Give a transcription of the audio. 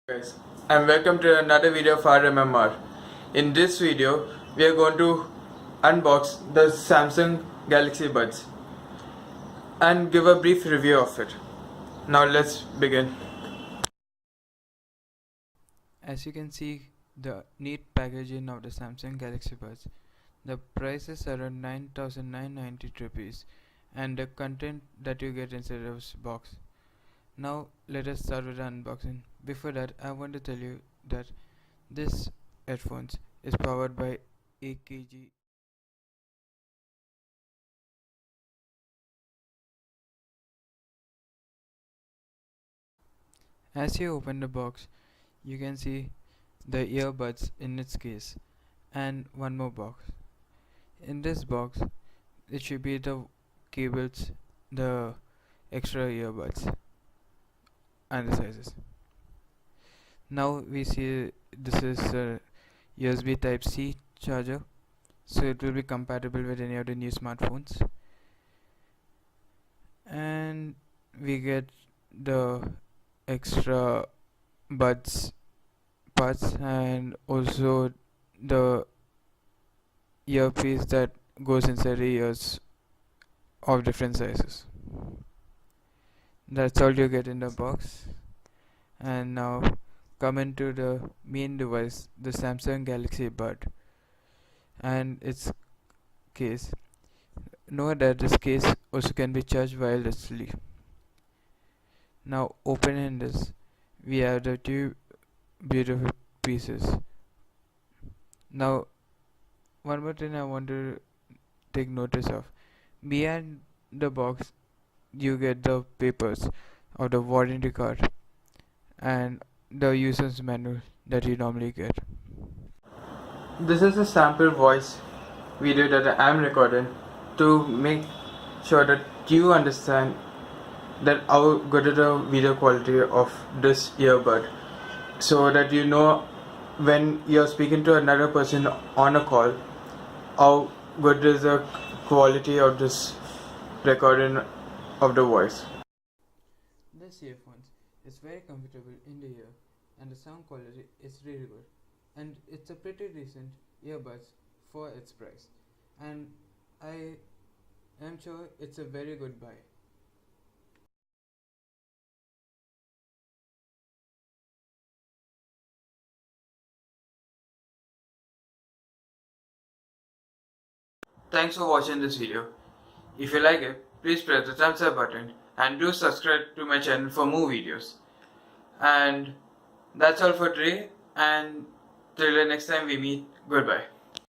Guys, and welcome to another video of RMMR. In this video, we are going to unbox the Samsung Galaxy Buds and give a brief review of it. Now let's begin. As you can see the neat packaging of the Samsung Galaxy Buds, the price is around 9,990 rupees and the content that you get inside this box. Now let us start with the unboxing. Before that, I want to tell you that this headphones is powered by AKG. As you open the box, you can see the earbuds in its case and one more box. In this box, it should be the cables, the extra earbuds and the sizes. Now we see this is a USB type C charger, so it will be compatible with any of the new smartphones. And we get the extra buds parts and also the earpiece that goes inside the ears of different sizes. That's all you get in the box. And now coming to the main device, the Samsung Galaxy Bud and its case. Note that this case also can be charged wirelessly. Now opening this, we have the two beautiful pieces. Now one more thing I want to take notice of. Behind the box you get the papers of the warranty card and the user's manual that you normally get. This is a sample voice video that I am recording to make sure that you understand that how good is the video quality of this earbud, so that you know when you're speaking to another person on a call how good is the quality of this recording of the voice. This earphones is very comfortable in the ear and the sound quality is really good, and it's a pretty decent earbuds for its price, and I am sure it's a very good buy. Thanks for watching this video. If you like it, please press the thumbs up button and do subscribe to my channel for more videos. And that's all for today, and till the next time we meet, goodbye.